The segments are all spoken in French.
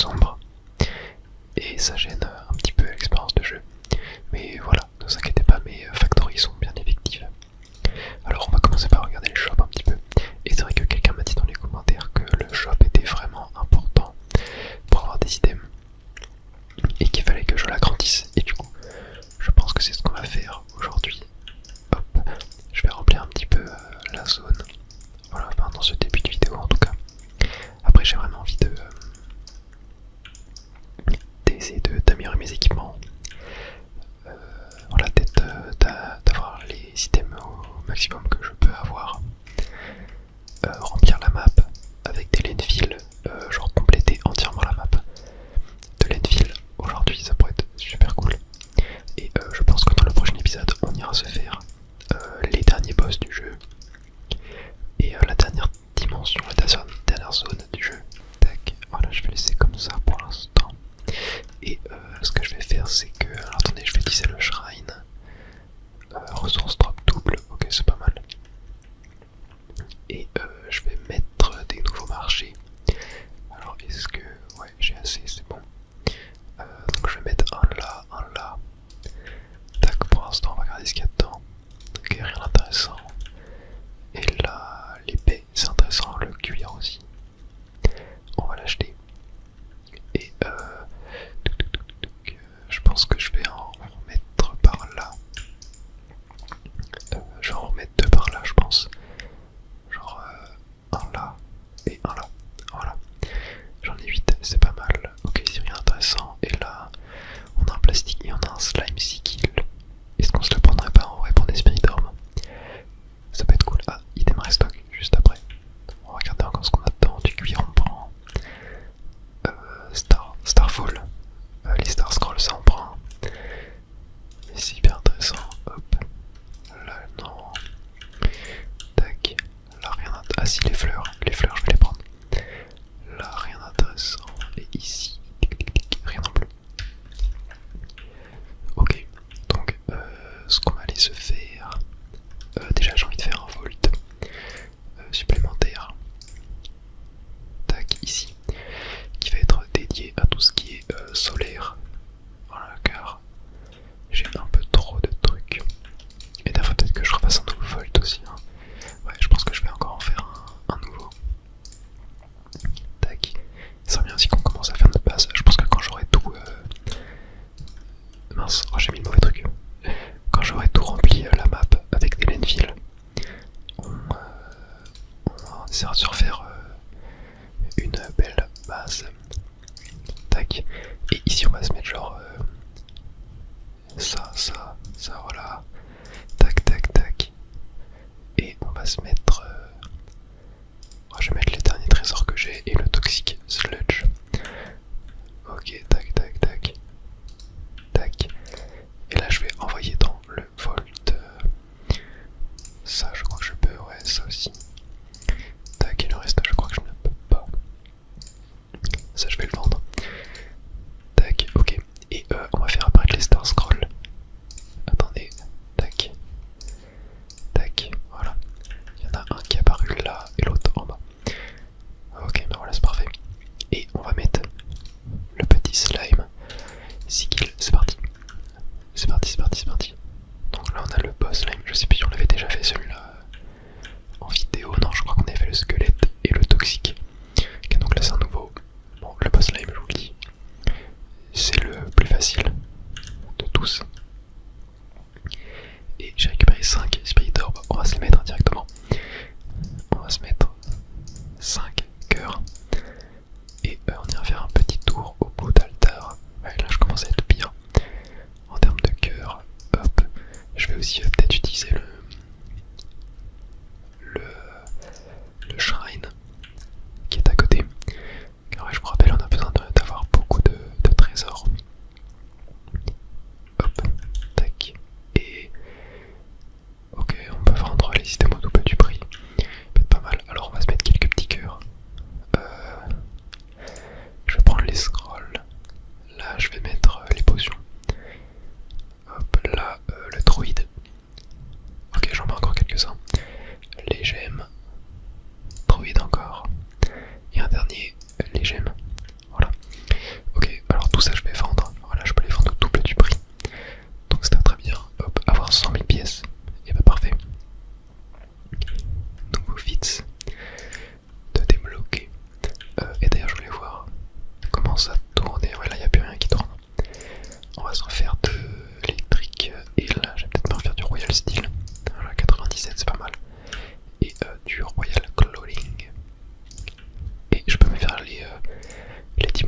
sombre et ça gêne un petit peu l'expérience de jeu. Mais voilà, ne vous inquiétez pas, mes factories sont bien effectives. Alors on va commencer par regarder le shop un petit peu. Et c'est vrai que quelqu'un m'a dit dans les commentaires que le shop était vraiment important pour avoir des items et qu'il fallait que je l'agrandisse. Et du coup, je pense que c'est ce qu'on va faire aujourd'hui. Hop, je vais remplir un petit peu la zone. Voilà, enfin dans ce début de vidéo en tout cas. Après j'ai vraiment envie d'essayer d'améliorer mes équipements. Voilà, peut-être d'avoir les items au maximum que je peux avoir. Remplir la map avec des landfills, genre compléter entièrement la map de landfill. Aujourd'hui ça pourrait être super cool. Et je pense que dans le prochain épisode on ira se faire les derniers boss du jeu. Et la dernière dimension, la dernière zone du jeu. Tac, voilà, je vais laisser comme ça pour l'instant. Et ce que je vais faire c'est que... Alors attendez, je vais utiliser le shrine. Ressources drop double, ok c'est pas mal. Et je vais mettre des nouveaux marchés. Alors est-ce que... Ouais j'ai assez, c'est bon. Donc je vais mettre un là. Tac, pour l'instant on va regarder ce qu'il y a dedans. Ok, rien d'intéressant. Et là, l'épée, c'est intéressant, le cuir aussi. On va l'acheter. Et je pense que je vais en remettre par là. Je vais en remettre deux par là, je pense. Genre un là et un là. Voilà. J'en ai 8, c'est pas mal. Ok, c'est rien d'intéressant. Et là, on a un plastique et on a un slime kill. Est-ce qu'on se le prendrait pas en vrai pour des spirit orb? Ça peut être cool. Ah, item restock juste après. On va regarder encore ce qu'on a dedans. Du cuir, on prend Starfall. Les Star Scrolls, ça on prend. Et c'est hyper intéressant. Hop. Là, non. Tac. Là, rien d'intéressant. Ah si, les fleurs, je vais les prendre. Là, rien d'intéressant. Et ici, rien non plus. Ok. Donc, ce qu'on va aller se faire. Déjà, j'ai envie de faire un volt supplémentaire. Tac, ici. Qui va être dédié à tout ce qui est solaire. Voilà, car j'ai un peu trop de trucs. Et d'ailleurs, peut-être que je refasse un nouveau volt aussi. Hein. Ouais, je pense que je vais encore en faire un nouveau. Tac. Ça serait bien aussi qu'on commence à faire notre base. Je pense que quand j'aurai tout... Mince, oh, j'ai mis le mauvais truc. Quand j'aurai tout rempli la map avec des landfills, on essaiera de se refaire une belle base. Tac. Et ici on va se mettre genre ça, voilà. Tac, tac, tac. Et on va se mettre... je vais mettre les derniers trésors que j'ai et le toxic sludge. Ok, tac, tac, tac. Tac. Et là je vais envoyer dans le volt. Ça je crois que je peux, ouais, ça aussi. Tac, et le reste je crois que je ne peux pas. Ça je vais le vendre. Tac, ok.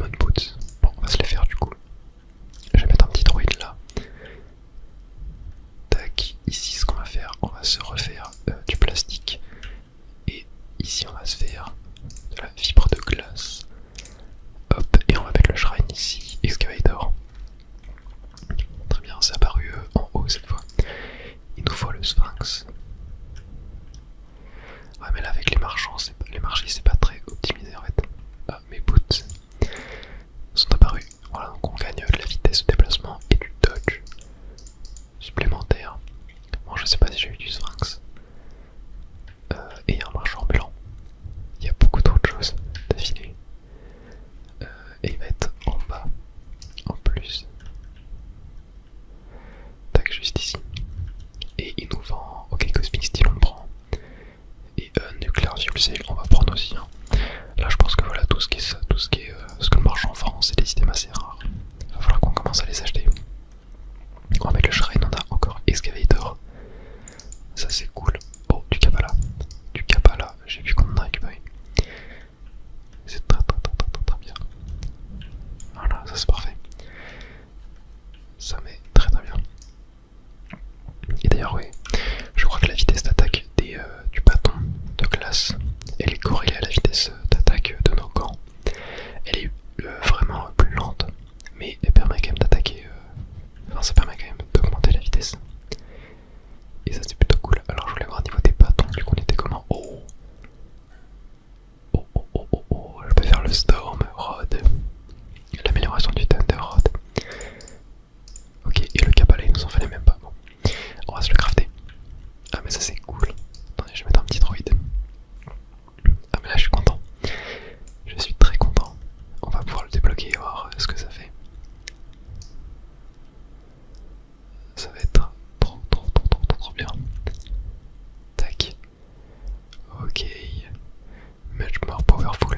diamond boots. Bon, on va se les faire du coup. Je vais mettre un petit droïde là. Tac, ici ce qu'on va faire, on va se refaire du plastique. Et ici on va se faire de la fibre de glace. Hop, et on va mettre le shrine ici, excavator. Très bien, c'est apparu en haut cette fois. Il nous faut le sphinx. Ouais mais là avec les marchands, les marchés c'est pas très optimisé en fait. Ah, mes boots sont apparus. Voilà, donc on gagne de la vitesse de déplacement et du dodge supplémentaire. Bon, je sais pas si j'ai eu du sphinx. Et un marchand ambulant. Il y a beaucoup d'autres choses d'affilée. Et il va être en bas en plus. Tac, juste ici. Et il nous vend. Ok, Cosmic Steel on prend. Et Nuclear Fuel Cell on va prendre aussi. Hein. Là je pense que voilà tout ce qui est ça, tout ce qui est ce que le marchand vend, c'est des items assez rares. Il va falloir qu'on commence à les acheter. On va mettre le shrine, on a encore Excavator. Ça c'est cool. Oh, du Kabbalah. Du Kabbalah, j'ai vu qu'on en a récupéré. C'est très bien. Voilà, ça c'est parfait. Ça met très bien. Et d'ailleurs, oui, je crois que la vitesse d'attaque du bâton de glace, elle est corrélée à la vitesse d'attaque de nos gants. Elle est vraiment plus lente, mais elle permet quand même d'attaquer. Enfin, ça permet quand même d'augmenter la vitesse. Et ça, c'est plutôt cool. Alors, je voulais voir au niveau des bâtons, du coup, on était comment? Oh, je peux faire le Storm Rod. L'amélioration du Thunder Rod. Ok, et le Kabbalah, il nous en fallait même pas. Bon, on va se le crafter. Ah, mais ça, c'est cool. Attendez, je vais mettre un petit droïde. Ah, mais là, je suis content. Je suis très content. On va pouvoir le débloquer et voir ce que ça fait. Ça va être trop bien. Tac. Ok. Much more powerful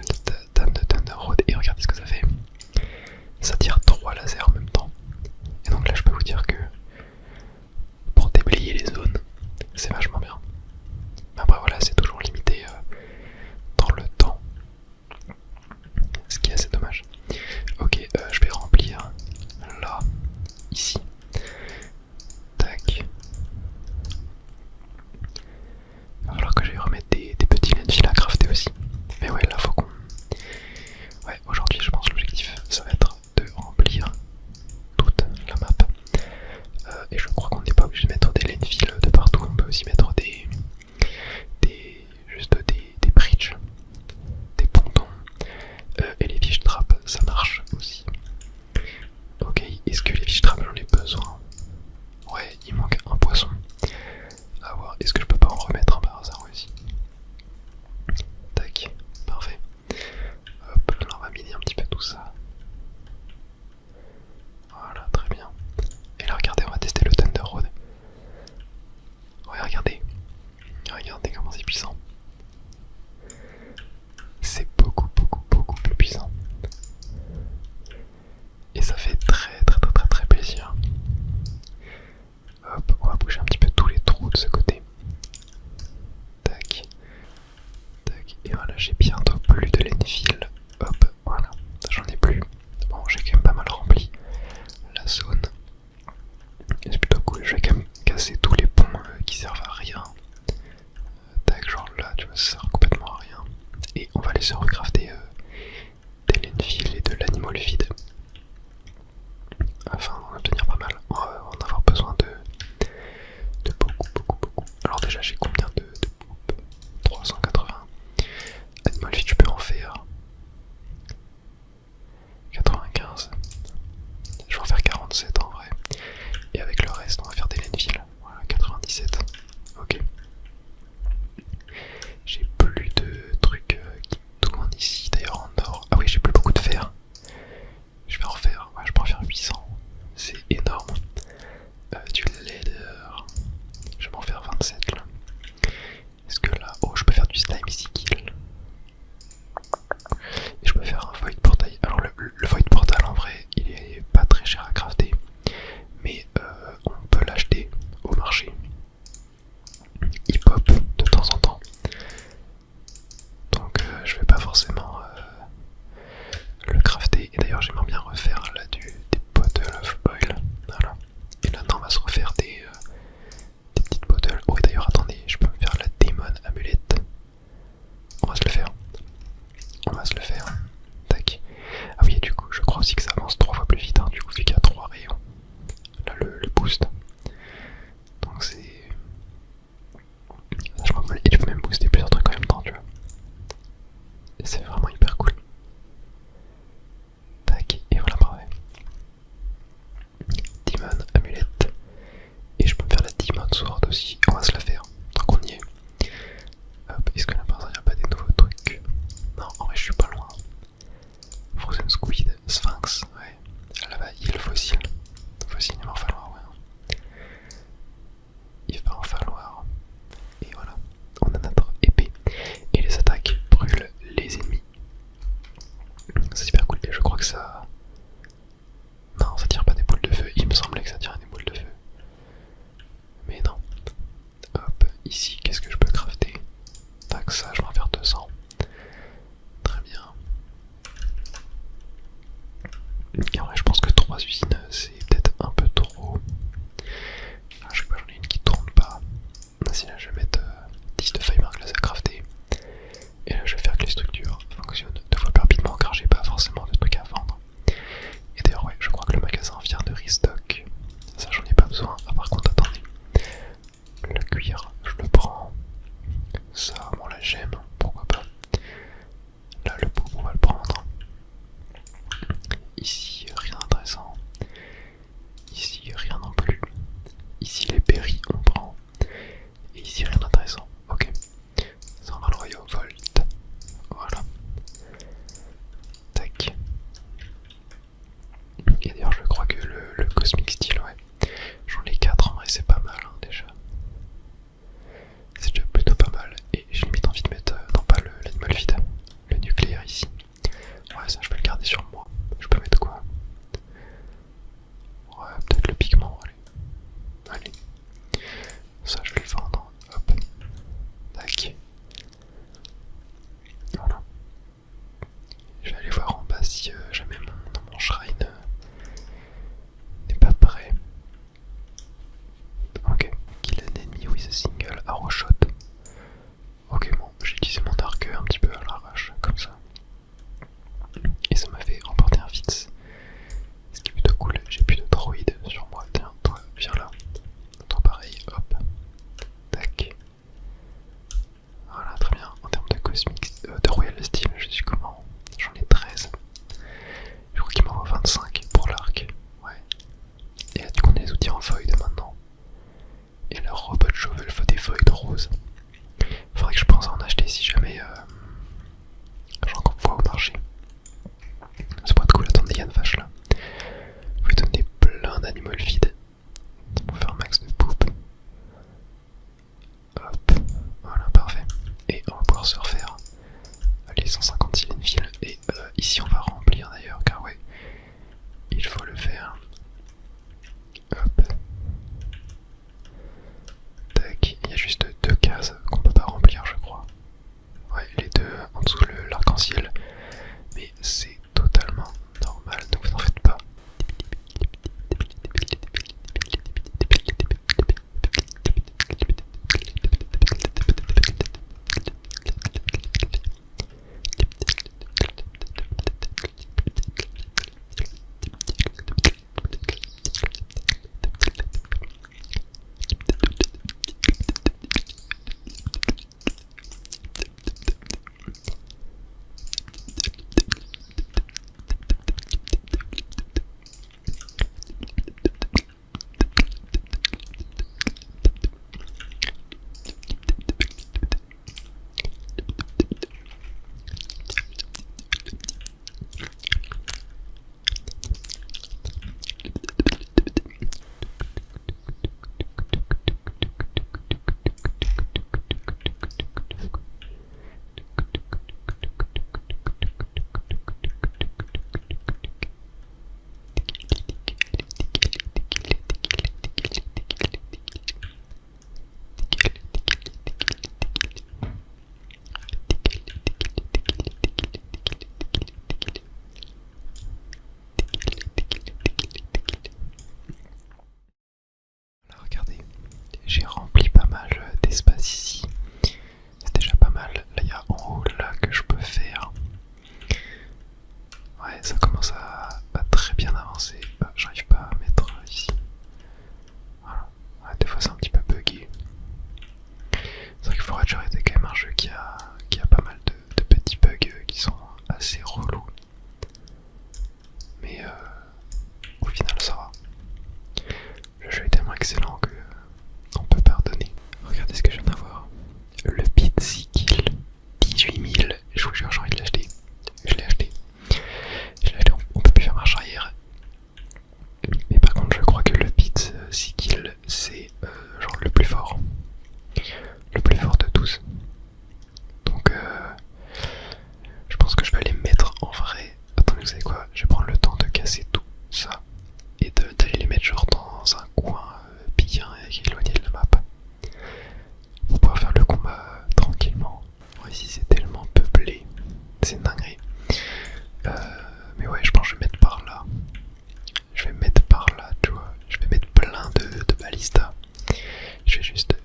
than the Thunder Rod. Et regardez ce que ça fait. Ça tire 3 lasers en même temps. Et donc là, je peux vous dire que pour déblayer les zones, c'est vachement bien. Mais après, voilà, c'est toujours limité dans le temps. Ce qui est assez dommage. Ok, je vais remplir là, ici. Tac. Il va falloir que j'aille remettre des petits lentilles à crafter aussi. Mais ouais, là faut qu'on... Ouais, aujourd'hui je pense que l'objectif ça va être de remplir toute la map. Et je crois qu'on n'est pas obligé de mettre des landfills de partout, on peut aussi mettre juste des bridges, des pontons, et les fish traps, ça marche aussi. Ok, est-ce que les fish traps j'en ai besoin? Ouais, il manque un poisson. À voir, est-ce que je peux pas en remettre un par hasard aussi? Tac, parfait. Hop, là on va miner un petit peu tout ça. Voilà, très bien. Et là regardez, on va tester le Thunder Rod. Ouais, regardez. Regardez comment c'est puissant. C'est beaucoup plus puissant. Et ça fait très plaisir. Hop, on va bouger un petit peu tous les trous de ce côté. Tac. Tac. Et voilà, j'ai bientôt plus de landfill. Hop, voilà. J'en ai plus. Bon, j'ai quand même pas mal rempli la zone. C'est plutôt cool. Je vais quand même casser tous les ponts qui servent à rien. Tac, genre là, tu vois, ça sert complètement à rien. Et on va aller se recrafter des landfills et de l'animal vide. Afin d'en obtenir pas mal. On va en avoir besoin de beaucoup. Alors déjà j'ai combien de poupes? 380. Animal vide, je peux en faire 95. Je vais en faire 47 en vrai. Et avec le reste, on va faire des landfills. Voilà, 97. Ok. J'ai plus de trucs qui tournent ici, d'ailleurs en or. Ah oui, j'ai plus beaucoup de fer. D'ailleurs j'aimerais bien refaire là des bottles of oil. Voilà. Et là on va se refaire des petites bottles. Oh et d'ailleurs attendez, je peux me faire la Demon Amulette. On va se le faire. On va se le faire. Tac. Ah oui, et du coup, je crois aussi que ça avance 3 fois plus vite. Hein. Du coup, vu qu'il y a 3 rayons. Là, le boost. Donc, c'est vachement mal. Et tu peux même booster plusieurs trucs en même temps, tu vois. Et c'est vraiment hyper cool. Tac. Et voilà, parfait. Demon Amulette. Et je peux me faire la Demon Sword aussi. On va se la faire. Tant qu'on y est. Hop, est-ce que là par exemple il n'y a pas des nouveaux trucs? Non, en vrai je suis pas loin. Frozen Squid, Sphinx, ouais. Là-bas il y a le fossile. Le fossile il va en falloir, ouais. Il va en falloir. Et voilà, on a notre épée. Et les attaques brûlent les ennemis. C'est super cool. Et je crois que ça... Non, ça tire pas des boules de feu. Il me semblait que ça tirait des boules de feu. Mais non. Hop, ici, qu'est-ce que je peux crafter? Tac, ça, je vais en faire 200. Très bien. Et en vrai, je pense que 3 usines, c'est peut-être un peu trop. À chaque fois, j'en ai une qui tourne pas. Si là, je vais mettre 10 de fiberglass à crafter. Et là, je vais faire que les structures fonctionnent 2 fois plus rapidement car j'ai pas forcément de trucs à vendre. Et d'ailleurs, ouais, je crois que le magasin vient de restock. Ça, j'en ai pas besoin. Ah, par contre, attendez. Le cuir, je le prends. Ça, bon, la gemme, pourquoi pas. Là, le bout, on va le prendre. Ici, rien d'intéressant. Ici, rien non plus. Ici, les berries, on prend. Et ici, rien d'intéressant. Ok. Ça, on va le royaume Volt. Voilà. Tac. Et d'ailleurs, je crois que le Cosmic Steel, ouais. J'en ai 4 en vrai, c'est pas mal hein, déjà. C'est déjà plutôt pas mal. Et j'ai limite envie de mettre, non pas l'animal vide, le nucléaire ici. Ouais, ça je peux le garder sur moi. Je peux mettre quoi? Ouais, peut-être le pigment, allez. Allez. Ça je vais le vendre. Hop. Tac. Voilà. Je vais aller voir en bas si jamais mon shrine n'est pas prêt. Ok. Kill an enemy with a single arrow shot. Ok, bon, j'ai utilisé mon arc un petit peu à l'arrache, comme ça. Et ça m'a fait remporter un Fitz. Ce qui est plutôt cool, j'ai plus de droïdes sur moi. Tiens, toi, viens là. Toi pareil, hop. Tac. Voilà, très bien. En termes de cosmic, de Royal Steel, je suis comment? J'en ai 13. Je crois qu'il m'envoie 25 pour l'arc. Ouais. Et là, du coup, on a les outils en void maintenant. Et le robot shovel faut des void roses. Faudrait que je pense à en acheter si jamais j'en vois au marché. Ça pourrait être cool. Attendez, il y a une vache là. Je vais donner plein d'animaux vides pour faire un max de poupe. Hop, voilà, parfait. Et on va pouvoir se refaire les 156 Lenfield. Et ici on va remplir d'ailleurs, car ouais, il faut le faire. Hop. Tac, il y a juste 2 cases qu'on peut pas remplir, je crois. Ouais, les 2 en dessous l'arc-en-ciel. Mais c'est totalement normal, ne vous en faites pas. excellent que on peut pardonner. Regardez ce que je viens d'avoir. Le Pit 6 kills, 18 000. Je vous jure, j'ai envie de l'acheter. Je l'ai acheté. On peut plus faire marche arrière. Mais par contre, je crois que le Pit 6 kills, c'est genre le plus fort. Le plus fort de tous. Donc, je pense que je vais aller me mettre en vrai. Attendez, vous savez quoi? Je vais prendre le temps de casser tout ça et d'aller les mettre genre dans un coin bien éloigné de la map pour pouvoir faire le combat tranquillement. Bon, ici c'est tellement peuplé, c'est une dinguerie. Mais ouais, je pense que je vais mettre par là. Je vais mettre par là, tu vois. Je vais mettre plein de balistas. Je vais juste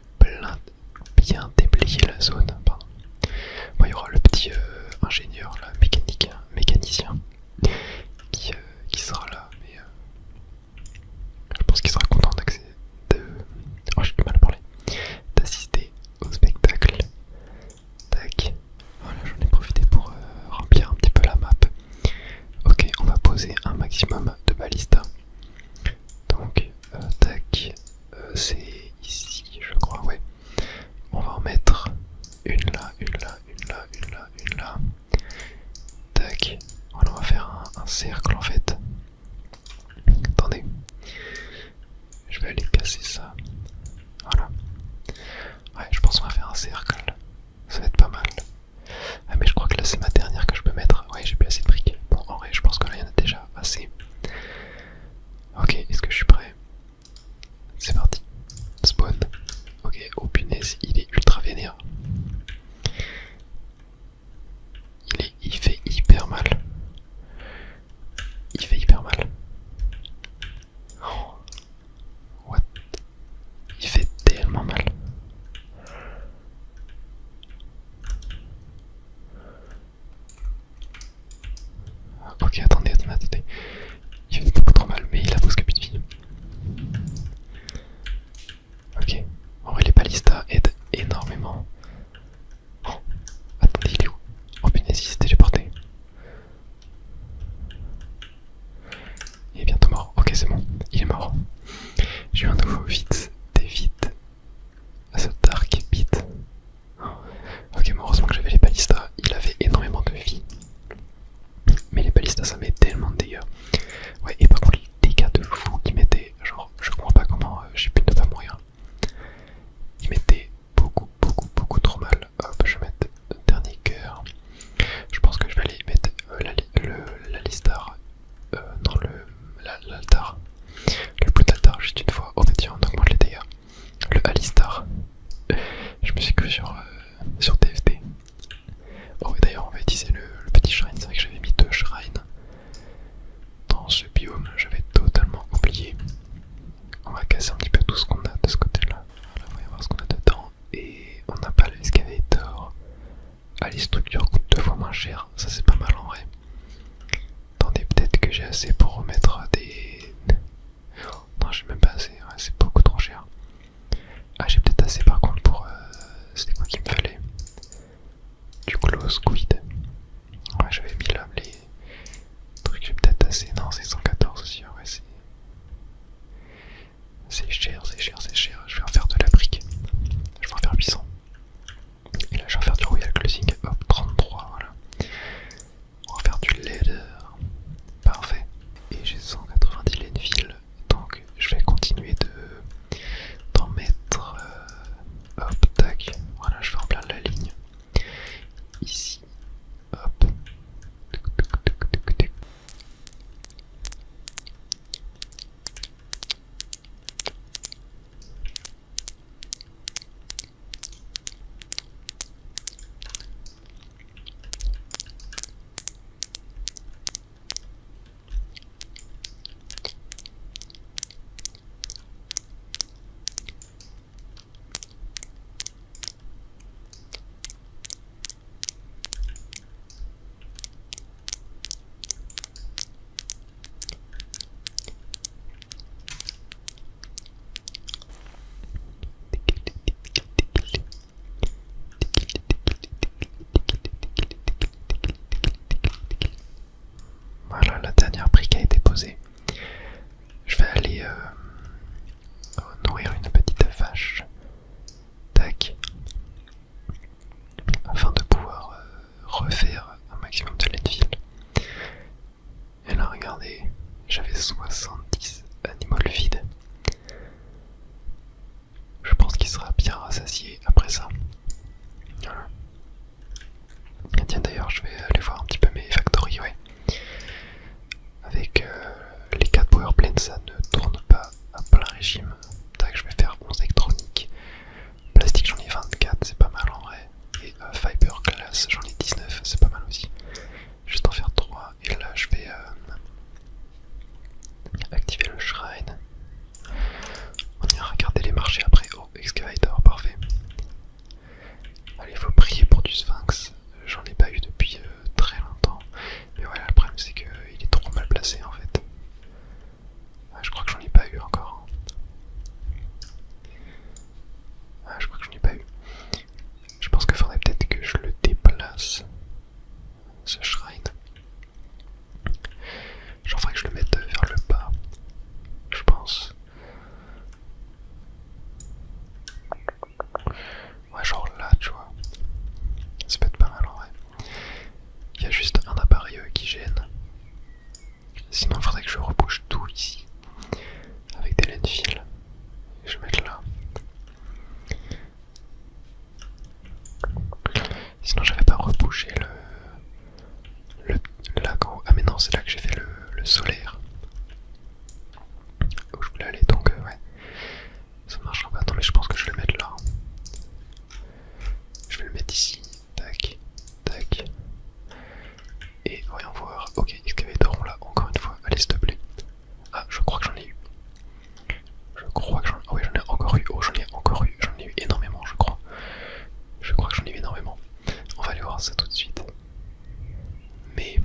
bien déblayer la zone. Pardon. Bon, il y aura le petit ingénieur là, mécanicien qui sera là, mais je pense qu'il sera content oh, j'ai du mal à parler, d'assister au spectacle. Tac. Voilà, j'en ai profité pour remplir un petit peu la map. Ok, on va poser un maximum de balistas. Donc, tac, c'est ici, je crois, ouais. On va en mettre une là, une là, une là, une là, une là. Tac. Voilà, on va faire un cercle en fait. Attendez. Je vais aller casser ça. Voilà. Ouais, je pense qu'on va faire un cercle. Ça va être pas mal. Ah, mais je crois que là c'est ma dernière que je peux mettre. Ouais, j'ai plus assez de briques. Bon, en vrai, je pense que là il y en a déjà assez. Ok, est-ce que je suis prêt? C'est parti. Spawn. Ok, oh punaise, il est ultra vénère. Il fait hyper mal. Il fait hyper mal. Oh. What? Il fait tellement mal. Ok, attendez. Il fait beaucoup trop mal, mais il a presque plus de vie. Ok. En vrai, les balistas aident énormément. Oh. Attendez, il est où? Oh punaise, il s'est téléporté. Il est bientôt mort. Ok, c'est bon. Il est mort. J'ai eu un nouveau vite. Des vites. À ce dark pit. Ok, mais heureusement que j'avais les balistas. Il avait énormément de vie. Mais les balistas, ça met tellement de dégâts. Ouais, et par contre, les dégâts de fou qu'ils mettaient, genre, je comprends pas comment j'ai pu ne pas mourir. Ils mettaient beaucoup trop mal. Hop, je vais mettre dernier cœur. Je pense que je vais aller mettre l'alistar dans l'altar. Le plus d'altar, juste une fois. Oh, bah tiens, on augmente les dégâts. Le alistar. Je me suis cru sur TFT. Oh, et d'ailleurs, on va utiliser le petit shrine. C'est vrai que j'avais mis 2 shrines dans ce biome, j'avais totalement oublié. On va casser un petit peu tout ce qu'on a de ce côté-là. Voilà, voyons voir ce qu'on a dedans. Et on n'a pas l'excavator. Ah, les structures coûtent 2 fois moins cher. Ça, c'est pas mal en vrai. Attendez, peut-être que j'ai assez pour remettre des. Non, j'ai même pas assez. Ouais, c'est beaucoup trop cher. Ah, j'ai peut-être assez par contre pour. C'était quoi qu'il me fallait? Du glow squid. Ouais, j'avais mis là les trucs, j'ai peut-être assez. Non, c'est 114 aussi. Ouais, c'est cher. Je vais en faire de la brique. Je vais en faire 800. Et là, je vais en faire du royal closing. Hop, 33, voilà. On va faire du leather. Parfait. Et j'ai j'avais 70 animaux vides. Je pense qu'il sera bien rassasié après ça. Voilà. Et tiens d'ailleurs je vais aller voir un petit peu mes factories, ouais. Avec les 4 power planes ça ne tourne pas à plein régime. Tac, je vais faire 11 électroniques. Plastique j'en ai 24, c'est pas mal en vrai. Et fiberglass j'en ai 19, c'est pas mal aussi. Juste en faire 3 et là je vais activer le shrine. On ira regarder les marchés après. Oh, excavator, parfait. Allez, faut prier pour du sphinx. J'en ai pas eu depuis très longtemps. Mais voilà, le problème c'est qu'il est trop mal placé en fait. Ah, je crois que j'en ai pas eu encore. Ah, je crois que j'en ai pas eu. Je pense qu'il faudrait peut-être que je le déplace. Ce shrine. Genre, faudrait que je le mette vers le bas. Je pense. Ouais, genre là, tu vois. Ça peut être pas mal en vrai. Il y a juste un appareil qui gêne. Sinon, il faudrait que je rebouche tout ici. Avec des laines fils. Et je vais mettre là. Sinon, j'avais pas rebouché le lac en haut. Ah, mais non, c'est là que j'ai fait le solaire. Où je voulais aller, donc ouais. Ça marchera pas. Attends, mais je pense que je vais le mettre là. Je vais le mettre ici. Tac, tac. Et voyons voir. Ok, excavator, on l'a encore une fois. Allez, s'il te plaît. Ah, je crois que j'en ai eu. Je crois que j'en ai... Oh oui, j'en ai encore eu. Oh, j'en ai encore eu. J'en ai eu énormément, je crois. Je crois que j'en ai eu énormément. On va aller voir ça tout de suite. Mais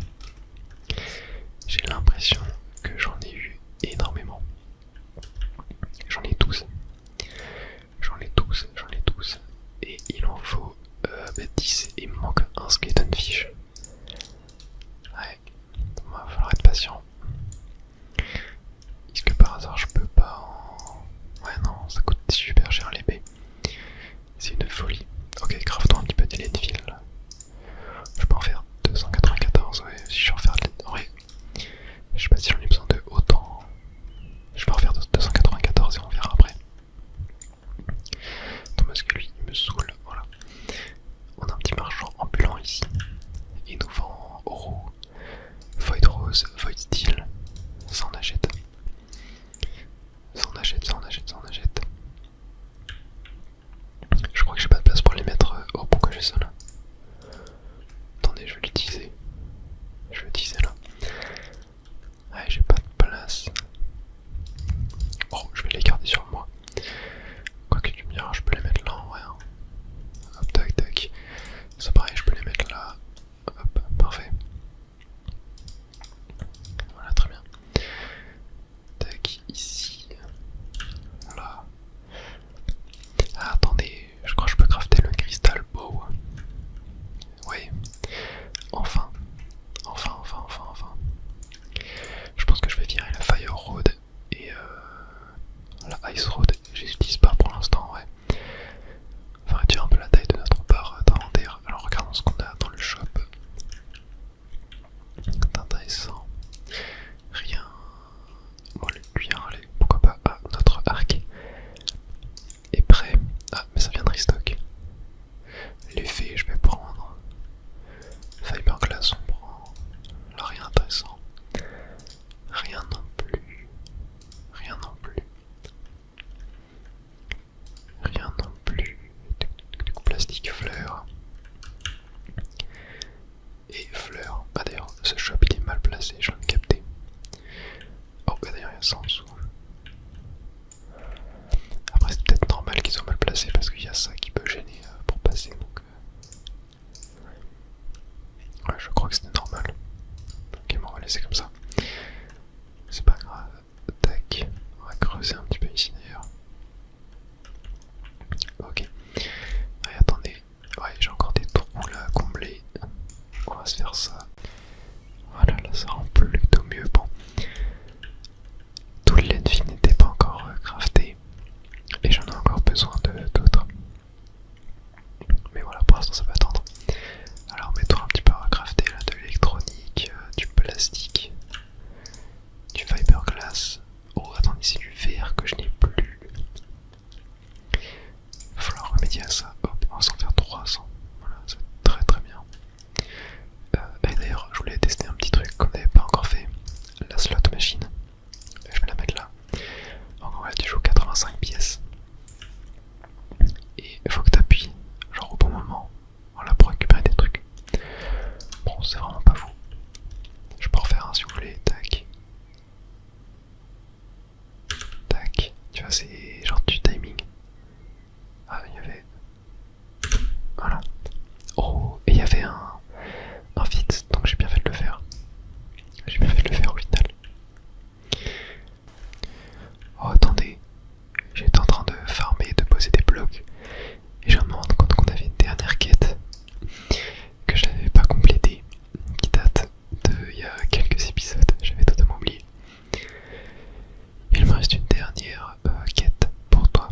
j'ai l'impression que j'en ai eu énormément. J'en ai 12. J'en ai 12, j'en ai 12. Et il en faut 10 et il me manque un skeleton fish. Ouais, il va falloir être patient. Est-ce que par hasard je peux pas en... Ouais non, ça coûte super cher l'épée. C'est une folie. Ok, craftons un petit peu des lentilles. Je peux en faire 294, ouais, si je vais en faire... Ouais, je sais pas si j'en ai besoin de autant. Je vais en faire 294 et on verra après. Donc parce que lui, il me saoule, voilà. On a un petit marchand ambulant ici. Il nous vend oro, void rose, void steel. Ça en achète. Ça en achète, ça en achète, ça en achète. Je crois que j'ai pas de place pour les mettre. Oh, pourquoi j'ai ça là? Attendez, je vais l'utiliser. Je vais l'utiliser là. Ouais, j'ai pas de place. Oh, je vais les garder sur moi. Quoi que tu me diras, je peux les mettre là en vrai. Hop, tac, tac. Ça pareil, je peux les mettre là. Hop, parfait. Voilà, très bien. Tac, ici. Là. Ah, attendez, je crois que je peux crafter le crystal bow. Oui. Enfin. Enfin. Je pense que je vais virer la fire road et la ice road. Je les utilise pas pour l'instant, ouais. On va réduire un peu la taille de notre barre d'inventaire. Alors regardons ce qu'on a dans le shop. C'est intéressant. Rien. Bon, le cuir, allez, pourquoi pas. Ah, notre arc est prêt. Ah, mais ça vient de restock. L'effet, je vais prendre. Fiberglass, on prend. Là, rien d'intéressant. Rien non plus. Rien non plus. Rien non plus. Plastique, fleurs. Et fleurs. Ah d'ailleurs, ce shop il est mal placé, je viens de capter. Oh, bah d'ailleurs, il y a ça en dessous. Après, c'est peut-être normal qu'ils soient mal placés parce qu'il y a ça qui peut gêner pour passer. Donc, ouais, je crois que c'était normal. Ok, bon, on va laisser comme ça. C'est pas grave. Tac. On va creuser un petit peu ici d'ailleurs. Ok. Allez, attendez. Ouais, j'ai encore des trous là à combler. On va se faire ça. Voilà, là ça rend plutôt mieux. Bon. Tous les Tu vois, c'est genre du timing. Ah, il y avait... Voilà. Oh, et il y avait un fit, donc j'ai bien fait de le faire. J'ai bien fait de le faire au final. Oh, attendez. J'étais en train de farmer, de poser des blocs. Et je me rends compte qu'on avait une dernière quête que je n'avais pas complétée, qui date de il y a quelques épisodes. J'avais totalement oublié. Il me reste une dernière quête pour toi.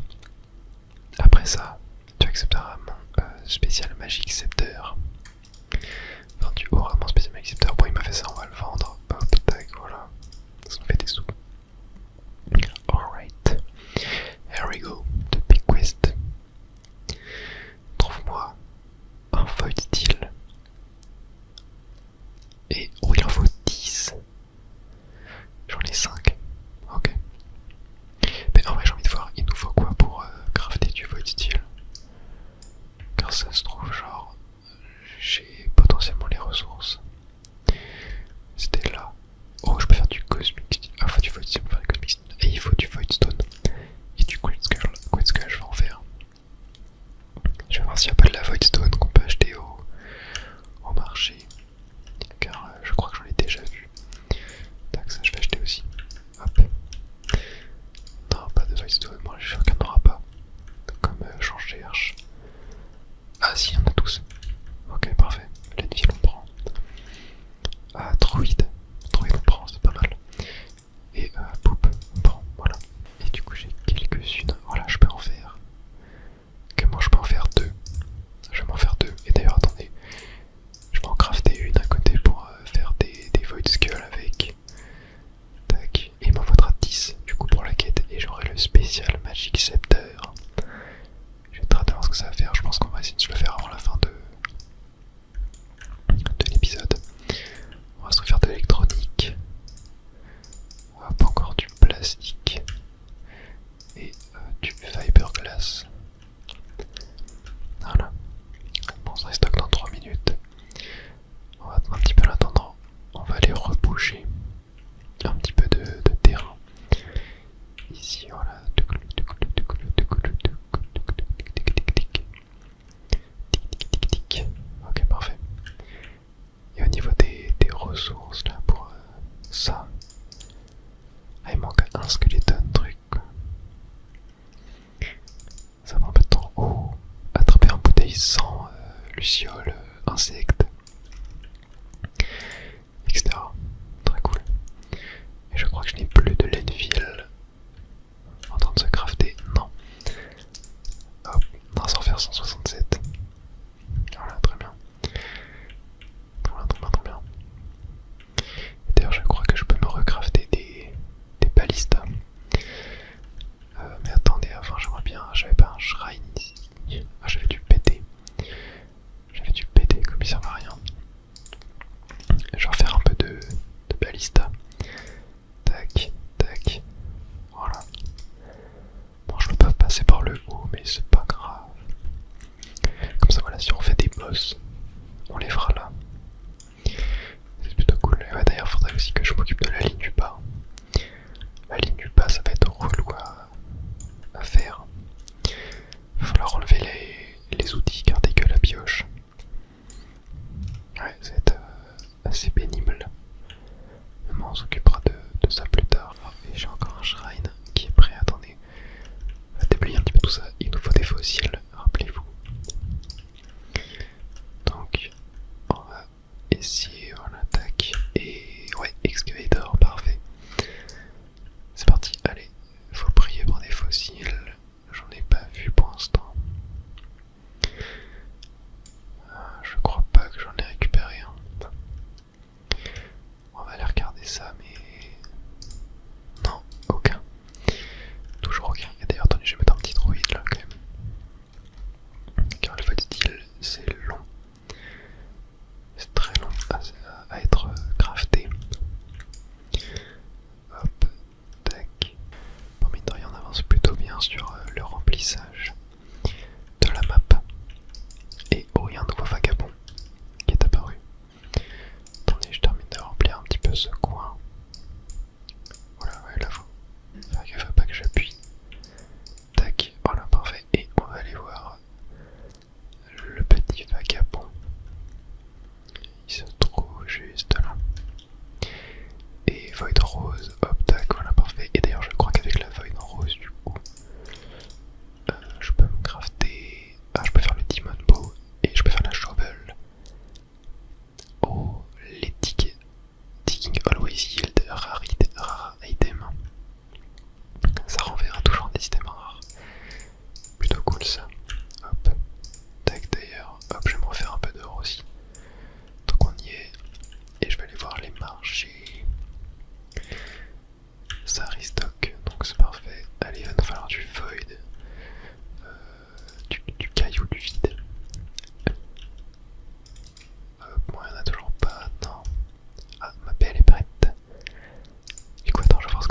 Après ça, tu accepteras mon spécial Magic Scepter. Enfin, tu auras mon spécial Magic Scepter. Bon, il m'a fait ça, on va le vendre. Hop, tac, voilà. Ça nous fait des sous. Alright. Here we go. The big quest. Trouve-moi un Void Steel. Et oh, il en faut 10. J'en ai 5. Ok. Mais en vrai, j'ai envie de voir, il nous faut quoi pour crafter du Void Steel? Car ça se trouve, genre, j'ai potentiellement les ressources. C'était là. Oh, je peux faire du Cosmic Steel. Ah, il faut du Void Steel pour faire du Cosmic Steel. Et il faut du Void Stone. Et du Queen Skull. Queen Skull, je vais en faire. Je vais voir s'il n'y a pas de la Void Stone qu'on peut acheter au marché. Car je crois que j'en ai déjà vu. Tac, ça je vais acheter aussi. Hop. Non, pas de Void Stone. Moi, je suis sûr qu'il n'y en aura pas. Comme j'en cherche. Ah, si, il y en a tous. Ok, parfait. L'Enfield, on prend. Ah, Druid. Druid, on prend, c'est pas mal. Et Poop, on prend, voilà. Et du coup, j'ai quelques-unes. Voilà, je peux en faire. Que moi, je peux en faire 2. Je vais m'en faire 2. Et d'ailleurs, attendez. Je vais en crafter une à côté pour faire des Void Skull avec. Tac. Et il m'en faudra 10 du coup pour la quête. Et j'aurai le spécial Magic Scepter. Je vais très hâte de voir ce que ça va faire. Je pense qu'on va essayer de se le faire avant la fin de l'épisode. On va se refaire de l'électronique. Hop, encore du plastique. Et du fiberglass. Voilà. Bon, ça restock dans 3 minutes. On va attendre un petit peu l'attendant. On va aller reboucher un petit peu de terrain. Ici, voilà. Ok, parfait. Et au niveau des ressources, là, pour ça. Ah, il manque un skeleton truc. Ça prend un peu de temps. Oh, attraper un bouteille sans luciole, insectes, etc. Très cool. Et je crois que je n'ai plus de l'Enfield en train de se crafter. Non. Hop, on va s'en faire 167. Voilà, très bien. Très bien. D'ailleurs, je crois que je peux me recrafter des balistas. Mais attendez, avant j'aimerais bien. J'avais pas un shrine ici. Ah, j'avais dû péter. J'avais dû péter, commissaire m'a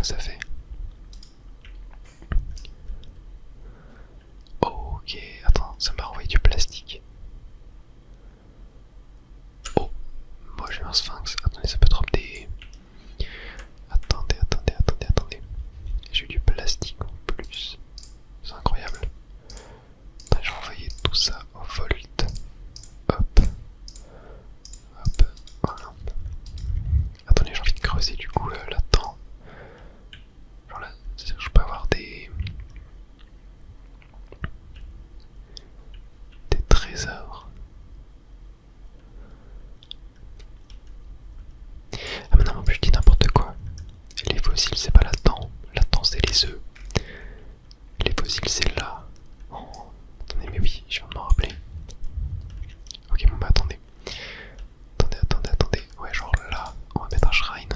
ça fait? Ok, attends, ça m'a renvoyé du plastique. Oh, moi j'ai un sphinx. Attendez, ça peut drop des... Attendez. J'ai eu du plastique en plus. C'est incroyable. J'ai envoyé tout ça au volt. Hop. Voilà. Attendez, j'ai envie de creuser du coup là-dedans. Genre là, je peux avoir des trésors. Ah mais non, je dis n'importe quoi. Les fossiles c'est pas là-dedans. Là-dedans c'est les œufs. Les fossiles c'est là. Oh, attendez, mais oui, je viens de m'en rappeler. Ok, bon bah attendez. Attendez. Ouais, genre là, on va mettre un shrine.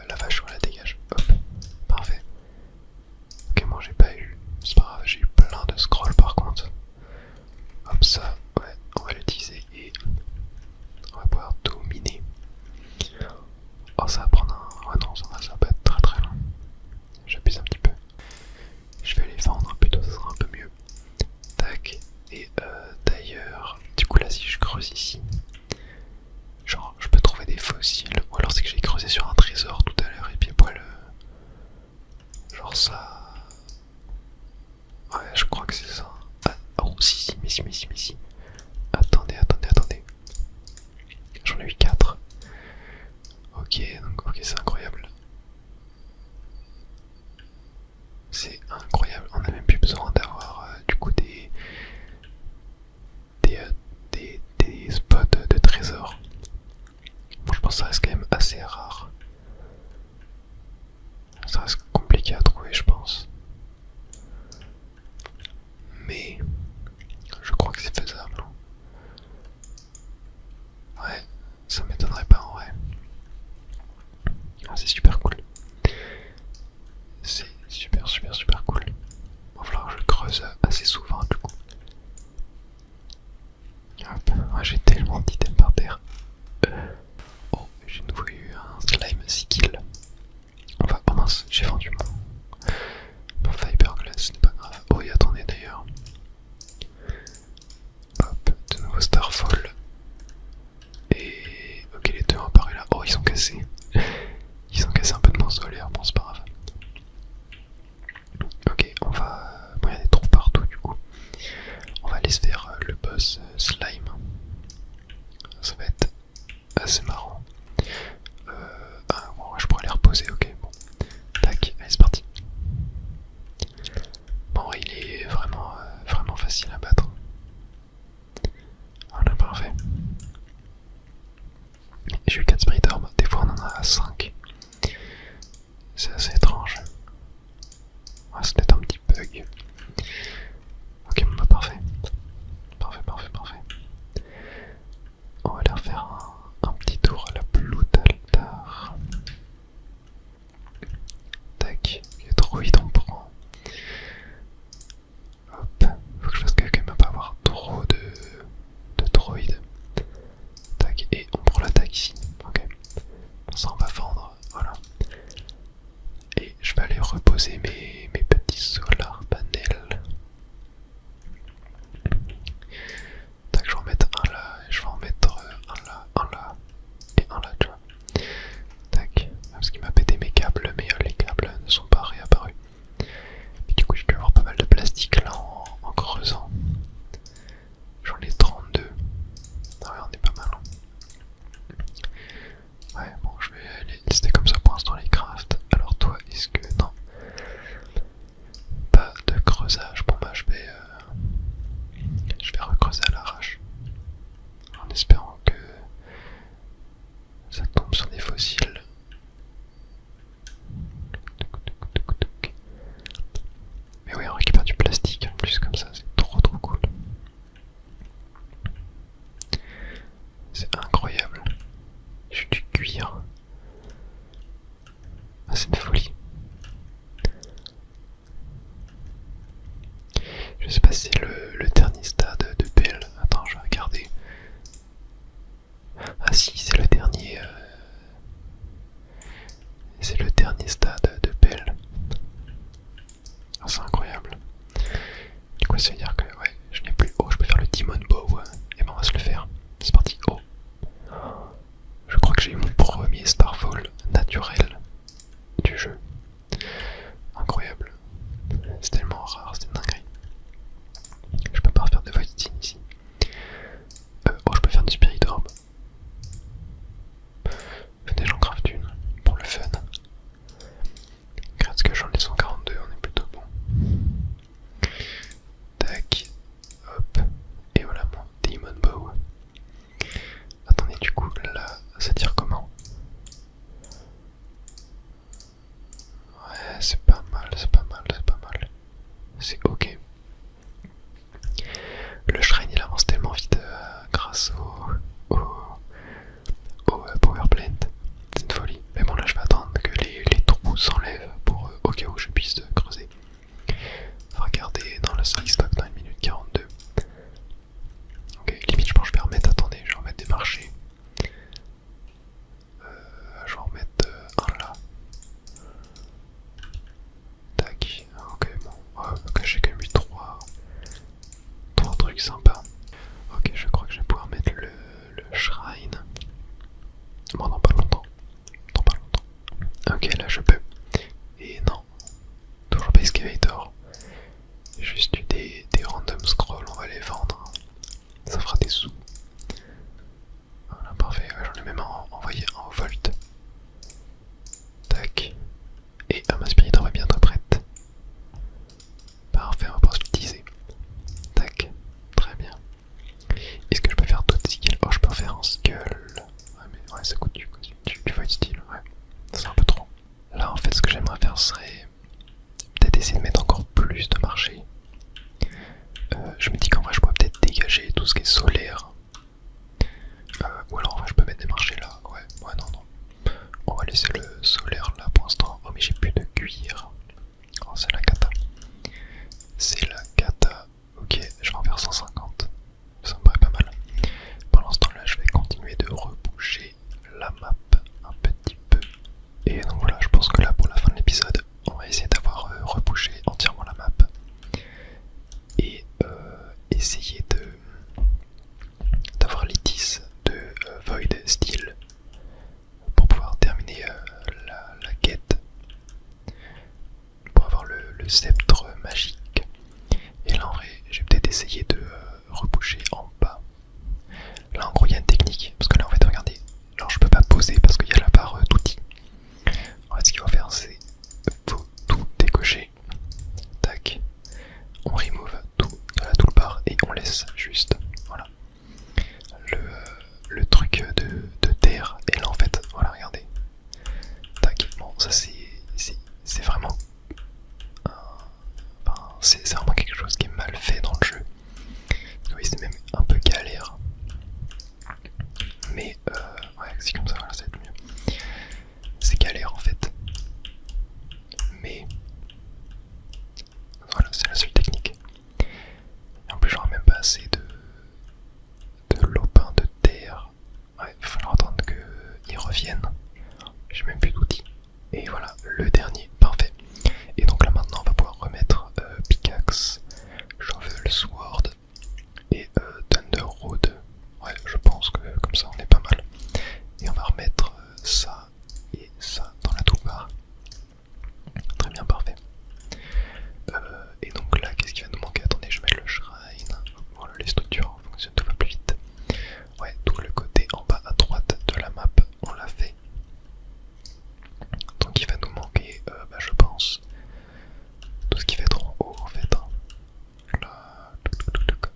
La vache, voilà, dégage. Hop, parfait. Ok, moi j'ai pas eu. C'est pas grave, j'ai eu plein de scrolls par contre. Hop, ça, ouais, on va l'utiliser et on va pouvoir tout miner. Oh, ça va prendre un. Ouais, non, ça va pas être très très long. J'abuse un petit peu. Je vais les vendre plutôt, ça sera un peu mieux. Tac, et d'ailleurs, du coup là, si je creuse ici, genre je peux trouver des fossiles, ou alors c'est que j'ai creusé sur un trésor tout à l'heure et puis poil. Genre ça. Ouais, je crois que c'est ça. Ah, oh, si, mais si. Attendez. J'en ai eu 4. Ok, donc, ok, c'est incroyable. C'est incroyable. On n'a même plus besoin d'avoir du coup des spots de trésors. Bon, je pense que ça reste quand même assez rare. Ça reste compliqué à trouver, je pense. Mais je crois que c'est faisable. Ouais, ça m'étonnerait pas en vrai. Ah, c'est super cool. C'est super cool. Il va falloir que je creuse assez souvent du coup. Hop, ouais, j'ai tellement d'items par terre. Oh, j'ai de nouveau eu un slime 6 kills. On va... Oh mince, j'ai vendu mon fiberglass, ce n'est pas grave. Oh oui, attendez d'ailleurs. Hop, de nouveau Starfall. Et... ok, les deux ont apparu là. Oh, ils sont cassés. Ils ont cassé un peu de mon solaire, bon c'est pas grave. Ok, on va... bon, il y a des trous partout du coup. On va aller se faire le boss slime. Ça va être assez marrant. Ah bon, je pourrais les reposer, ok, bon. Tac, allez c'est parti. Bon, il est vraiment facile à battre. Voilà, parfait. J'ai eu 4 Spirit Orb, des fois on en a 5. C'est assez étrange. Ouais, c'est peut-être un petit bug. Ok, bon bah parfait. Parfait. On va aller refaire un petit tour à la Blood Altar. Tac, il y a trop vite on prend. Hop, faut que je fasse gaffe à pas avoir trop de droïdes. Tac, et on prend l'attaque ici. Ok. Bon, ça on va vendre. j'ai eu mon premier Starfall naturel du jeu. Incroyable. C'est tellement rare, c'est une dinguerie. Je peux pas refaire de Void Steam ici. Oh, je peux faire du Spirit Orb. Venez, j'en craft une pour le fun. Grâce que j'en ai 142, on est plutôt bon. Tac, hop, et voilà mon Demon Bow. Attendez, du coup, là, ça tire comment? Ouais, c'est pas mal, c'est pas mal, c'est pas mal. C'est ok. Le shrine il avance tellement vite grâce au power plant. C'est une folie. Mais bon, là je vais attendre que les trous s'enlèvent pour au cas où je puisse creuser. On va regarder dans le sac stock dans 1 minute 42. Ok, limite je pense que je vais remettre, attendez, je vais remettre des marchés. Je vais en remettre un là. Tac, ok bon, ok j'ai quand même eu 3 trucs sympas. Ok, je crois que je vais pouvoir mettre le shrine. Bon, dans pas longtemps. Dans pas longtemps. Ok, là je peux. Et non, toujours pas excavator. Juste eu des random scrolls, on va les vendre. Ça fera des sous. Voilà, parfait. Ouais, j'en ai même envoyé un au Volt. Tac. Et ma spirit va bientôt prête. Parfait, on va pouvoir l'utiliser. Tac. Très bien. Est-ce que je peux faire d'autres skills? Oh, je peux faire un skull. Ouais, mais ouais, ça coûte du Void Steel. Ouais, c'est un peu trop. Là, en fait, ce que j'aimerais faire serait peut-être essayer de mettre encore plus de marché. Je me dis qu'en vrai, je pourrais peut-être dégager tout ce qui est solaire. Ou alors, en vrai, je peux mettre des marchés là. Ouais, non. On va laisser le solaire là pour l'instant. Oh, mais j'ai plus de cuir. Oh, c'est la cata. C'est la cata. Ok, je vais en faire 150. Ça me paraît pas mal. Pour l'instant, là, je vais continuer de reboucher la map un petit peu. Et donc voilà, je pense que là, pour la fin de l'épisode, on va essayer d'avoir rebouché entièrement la map. Et essayer d'avoir les 10 de Void Steel pour pouvoir terminer la quête, pour avoir le sceptre magique. Et là en vrai j'ai peut-être essayé de reboucher en bas. Là en gros il y a une technique, parce que là en fait regardez, alors je peux pas poser parce qu'il y a la barre d'outils. En fait ce qu'il faut faire c'est faut tout décocher. Tac, on remove tout de la toolbar et on laisse juste, voilà, le truc de terre. Et là en fait, voilà, regardez. Tac, bon ça c'est vraiment enfin, c'est vraiment quelque chose qui est mal fait dans le jeu. Oui, c'est même un peu galère. Mais ouais, c'est comme ça, voilà, ça va être mieux. C'est galère en fait. Mais voilà, c'est la seule technique. Et en plus, j'aurai même pas assez de lopins de terre. Ouais, il va falloir attendre qu'ils reviennent. J'ai même plus d'outils. Et voilà, le dernier, parfait. Et donc là maintenant, on va pouvoir remettre pickaxe, shovel, sword et Thunder Road. Ouais, je pense que comme ça on est pas mal. Et on va remettre ça et ça dans la toolbar. Très bien, parfait. Et donc là, qu'est-ce qui va nous manquer? Attendez, je vais mettre le shrine. Voilà, les structures fonctionnent tout va plus vite. Ouais, tout le côté en bas à droite de la map, on l'a fait. Donc il va nous manquer, je pense, tout ce qui va être en haut en fait. Là,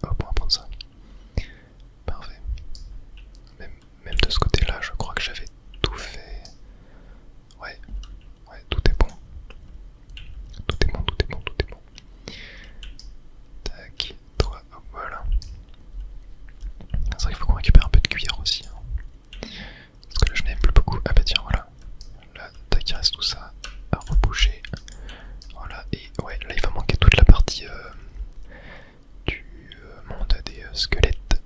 hop, on va prendre ça. Parfait. Même de ce côté-là, je crois que j'avais tout fait. Ouais, tout est bon. Tout est bon, tout est bon, tout est bon. Tac, toi, hop, voilà. C'est vrai qu'il faut qu'on récupère un peu de cuir aussi. Hein. Parce que là, je n'aime plus beaucoup. Ah bah tiens, voilà. Là, tac, il reste tout ça à reboucher. Voilà, et ouais, là, il va manquer toute la partie du monde des squelettes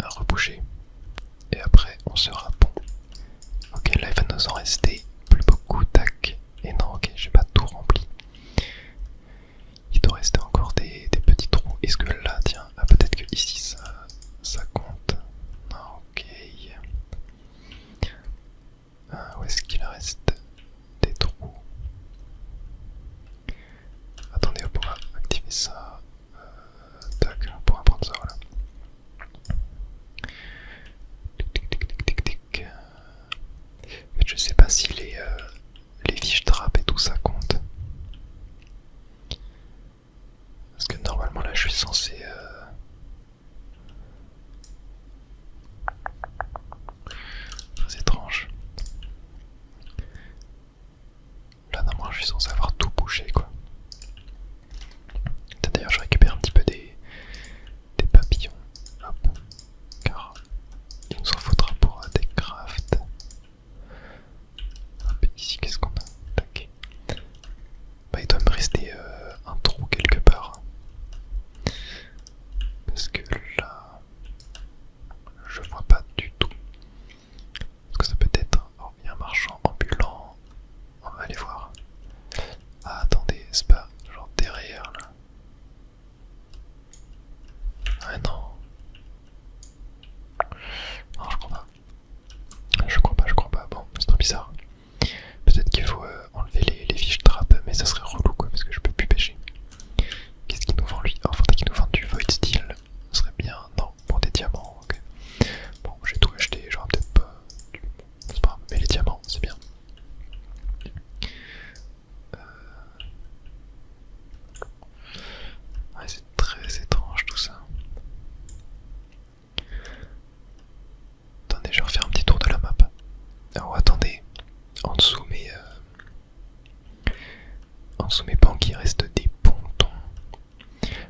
à reboucher. Et après, on sera bon. Ok, là, il va nous en rester plus beaucoup. Tac. Et non, ok, j'ai pas tout rempli. Il doit rester encore des petits trous. Est-ce que là, tiens, ah, peut-être que ici ça compte. Non, ok. suis censé avoir tout bouché quoi. D'ailleurs je récupère un petit peu des papillons. Hop. Car il nous en faudra pour des crafts. Hop, ici qu'est-ce qu'on a? Tac. Bah il doit me rester un trou quelque part. Parce que là, je vois pas du tout. Est-ce que ça peut être... Oh, il y a un marchand ambulant. On va aller voir. Ah attendez, c'est pas genre derrière là. Ah non. Non, je crois pas. Je crois pas. Bon, c'est trop bizarre. Peut-être qu'il faut enlever les fiches trap, mais ça serait relou quoi, parce que je peux plus pêcher. Qu'est-ce qu'il nous vend lui? Oh, faudrait qu'il nous vende du void steel. Ce serait bien. Non, pour des diamants, ok. Bon, j'ai tout acheté, j'aurais peut-être pas. C'est pas grave, mais les diamants, c'est bien. Ouais, c'est très étrange tout ça. Attendez, je vais refaire un petit tour de la map. Oh, attendez. En dessous mes banques, il reste des pontons.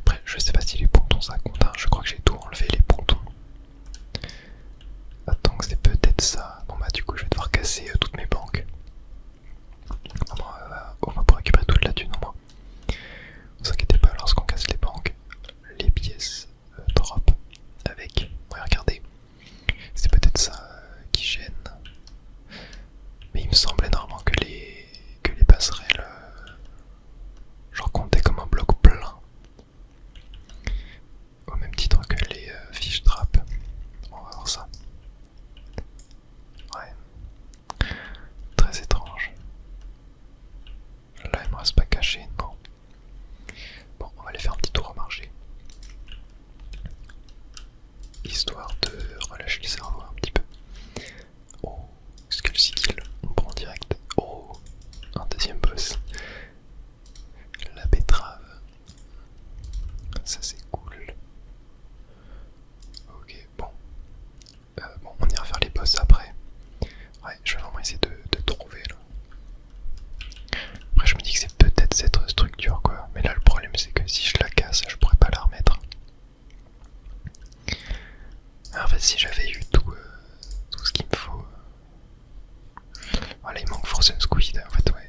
Après, je sais pas si les pontons ça compte, hein. Je crois que j'ai tout enlevé les pontons. Attends, c'est peut-être ça. Bon bah du coup je vais devoir casser toutes mes banques. On va pouvoir récupérer toute la thune au moins. Ne vous inquiétez pas, lorsqu'on casse les banques, les pièces drop avec. Ouais, regardez, c'est peut-être ça qui gêne. Mais il me semble énormément que les passerelles genre comptaient comme un bloc plein. Au même titre que les fiches trap. On va voir ça. Ouais. Très étrange. Là il me reste pas caché, non. Bon, on va aller faire un petit tour au marché. Histoire de relâcher le cerveau un petit peu. Oh, Skull Kill, on prend direct. Oh, un deuxième boss. La betterave. Ça c'est cool. Ok, bon. Bon, on ira faire les boss après. Ouais, je vais vraiment essayer de trouver là. Après je me dis que c'est peut-être cette structure quoi. Mais là le problème c'est que si je la casse, je pourrais pas la remettre. En fait si j'avais eu tout ce qu'il me faut. Voilà, il manque Frozen Squid en fait, ouais.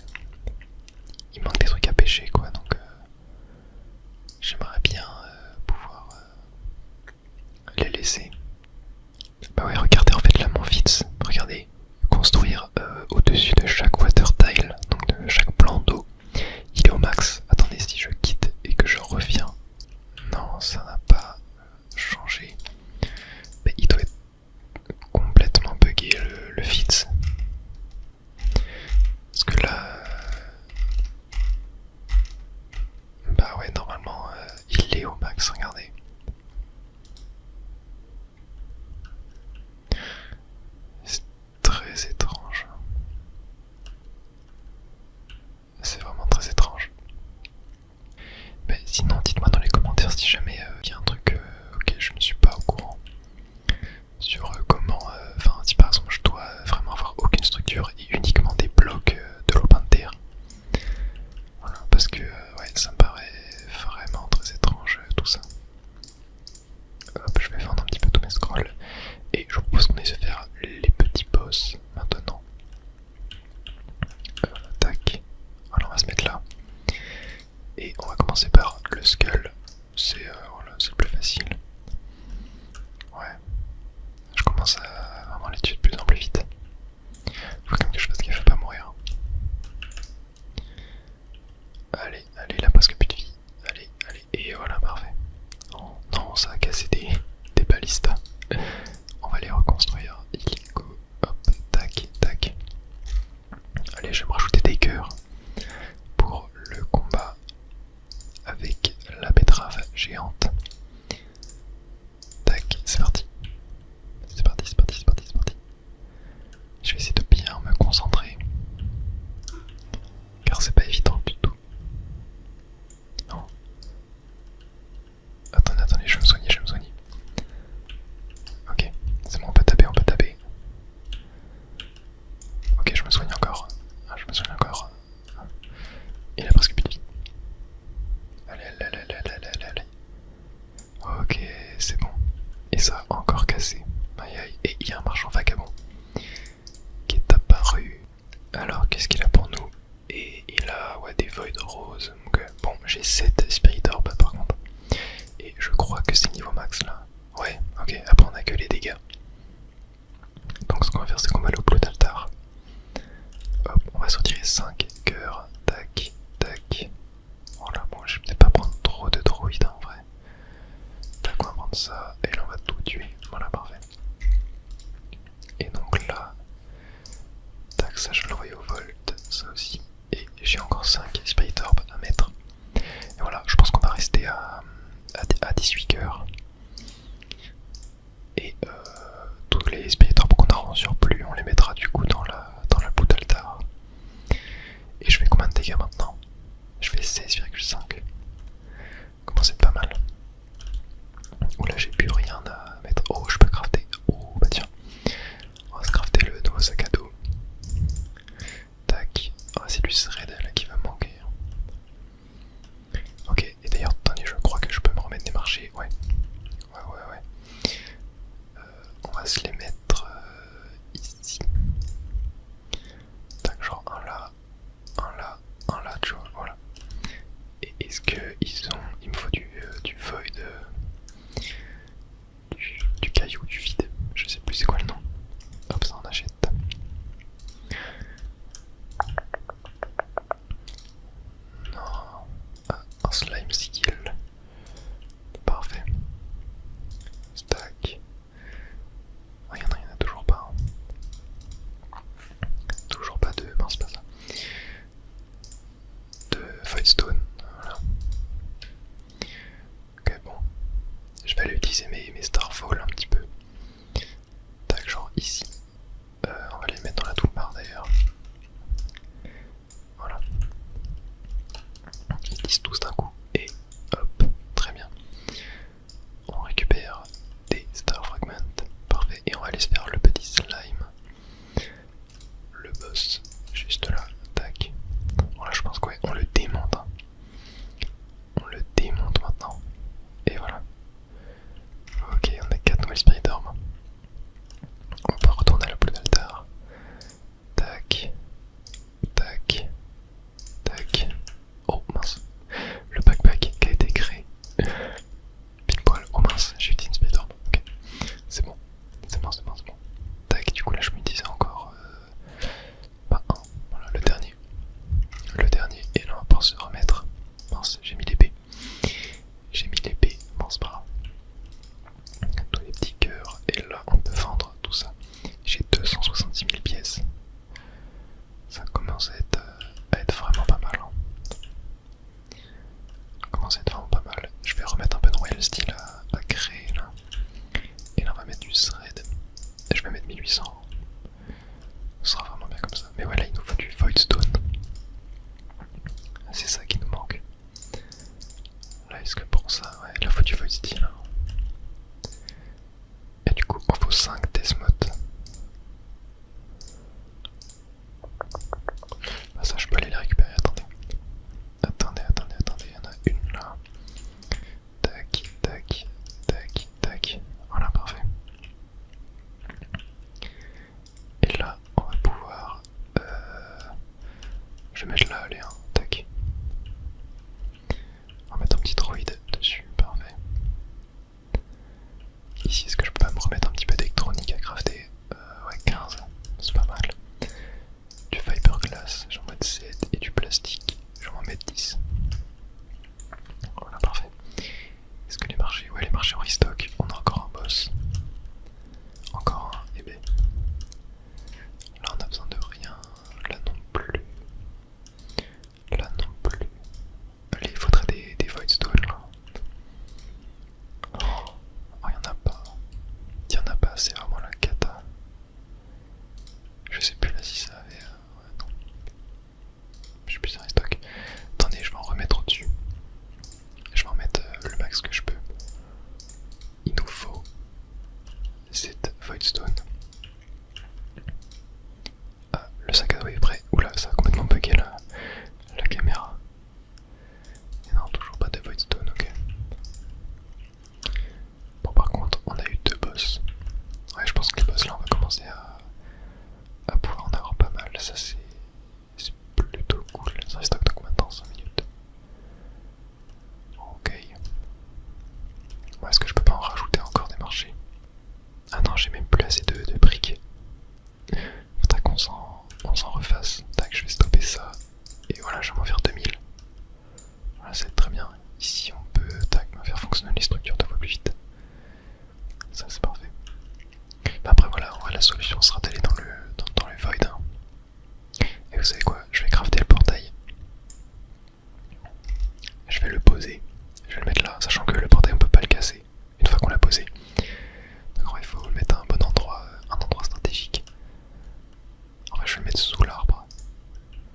Il manque des trucs à pêcher quoi, donc j'aimerais bien pouvoir les laisser. Bah ouais, regardez en fait là mon fits, regardez, construire au-dessus de chaque water tile, donc de chaque plan d'eau, il est au max. Attendez, si je quitte et que je reviens, non ça n'a pas changé. Mais il doit être complètement buggé le fits. Parce que là... Bah ouais, normalement il est au max, regardez. C'est très étrange. C'est vraiment très étrange. Mais sinon, dites-moi dans les commentaires si jamais il y a un truc auquel je ne suis pas au courant. Sur comment, enfin si par exemple je dois vraiment avoir aucune structure et uniquement des blocs de lopin de terre. Voilà, parce que ouais, ça me paraît vraiment très étrange tout ça. Hop, je vais vendre un petit peu tous mes scrolls. Et je vous propose qu'on essaie de faire les petits boss maintenant. Tac. Voilà, on va se mettre là. Et on va commencer par le skull. C'est voilà, c'est le plus facile. Ouais. Je commence à vraiment les tuer de plus en plus vite. Faut quand même que je fasse gaffe à pas mourir. Allez, allez, il a presque plus de vie. Allez, allez, et voilà, parfait. Oh, non, ça a cassé des balistas. On va les reconstruire. Illico, hop, tac, tac. Allez, je vais me rajouter des cœurs pour le combat avec la betterave géante. Tac, c'est parti. C'est parti, c'est parti, c'est parti, c'est parti. Je vais essayer de bien me concentrer. Car c'est pas évident du tout. Non. Attendez, attendez, je vais me soigner, je vais me soigner. Ok, c'est bon, on peut taper, on peut taper. Ok, je me soigne encore. Ah, je me soigne encore. qu'est-ce qu'il a pour nous? Et il a ouais, des Void Roses. Donc, bon, j'ai 7 Spirit Orb par contre. Et je crois que c'est niveau max là. Ouais, ok, après on a que les dégâts. Donc ce qu'on va faire, c'est qu'on va aller au plot d'altar. Hop, on va se retirer 5 cœurs. Tac, tac. Voilà, bon, je vais peut-être pas prendre trop de droïdes en vrai. Tac, on va prendre ça. Et là, on va tout tuer. Voilà, parfait. Et donc là, tac, ça je vais l'envoyer au Volt. Ça aussi. Et j'ai encore 5 Spirit Orb à mettre. Et voilà, je pense qu'on va rester à 18 cœurs. Et tous les Spirit Orbs qu'on aura en surplus, on les mettra du coup dans la bout d'altar. Et je fais combien de dégâts maintenant? Je fais 16,5. Commence à être pas mal. Oula, j'ai plus rien à mettre. Oh, je peux crafter. Oh, bah tiens. On va se crafter le nouveau sac à dos. Tac. Ah, c'est du thread là qui va me manquer. Ok, et d'ailleurs, attendez, je crois que je peux me remettre des marchés. Ouais. Ouais. On va se les mettre ici. Tac, genre un là, tu vois, voilà. Et est-ce que il me faut du void, du caillou, du vide, je sais plus c'est quoi le nom. Hop, ça on achète. Non, un slime skill. Parfait. Stack. Oh, il y en a toujours pas. Toujours pas de. Mince, pas ça. De Voidstone. Voilà. Ok, bon. Je vais aller utiliser mes Starfall un petit peu. Tac, genre ici. On va les mettre dans la toolbar d'ailleurs. Voilà. Ils disent tous d'un coup. Et hop, très bien. On récupère des Star Fragments. Parfait. Et on va aller se faire le petit slime. Le boss, juste là. Tac. Voilà, je pense qu'on le démonte. Hein. On le démonte maintenant. Et voilà. Ok, on a 4 nouvelles Spirit Orb. On va retourner à la boule d'altar. Tac. Tac. Tac. Oh mince. Le backpack qui a été créé. Pile poil. Oh mince, j'ai utilisé une Spirit Orb. Ok. C'est bon. C'est bon. Tac, du coup là je me disais encore. Pas un. Voilà, le dernier. Et là on va pouvoir se remettre. Mince, j'ai mis l'épée. Bon, c'est pas grave. Tous les petits cœurs. Et là on peut vendre tout ça. J'ai 266 000 pièces. Ça commence à être vraiment pas mal. Hein. Je vais remettre un peu de Royal Steel à créer là. Et là on va mettre du thread. Et je vais mettre 1800. Ce sera vraiment bien comme ça. Mais voilà, il nous faut du Voidstone. C'est ça qui nous manque. Là, est-ce que pour ça, ouais, il faut du Void Steel. Et du coup, il faut 5 Deathmoth. Bah ça, je peux aller les récupérer, attendez. Il y en a une là. Tac. Voilà, parfait. Et là, on va pouvoir... je vais mettre là, allez, hein. Tac. On va mettre un petit droïde dessus, parfait. Ici, est-ce que je peux pas me remettre un petit peu d'électronique à crafter? Ouais, 15, c'est pas mal. Du fiberglass, j'en mets 7, et du plastique, j'en vais en mettre 10. Voilà, parfait. Est-ce que les marchés? Ouais, les marchés en restock, on a encore un boss. Encore un, et ben. Là, on a besoin de rien, là non plus. Allez, il faudrait des Voidstone là. Oh, y'en a pas. C'est vraiment la cata. Je sais plus là si ça avait. Ouais, non. Je sais plus si ça restock. Attendez, je vais en remettre au-dessus. Je vais en mettre le max que je peux. Il nous faut cette Voidstone. Ah, le sac à dos est prêt. Oula, ça a complètement bugué la caméra. Et non, toujours pas de Voidstone, ok. Bon, par contre, on a eu 2 boss. Ouais, je pense que les boss là, on va commencer à pouvoir en avoir pas mal. Ça, mettre sous l'arbre.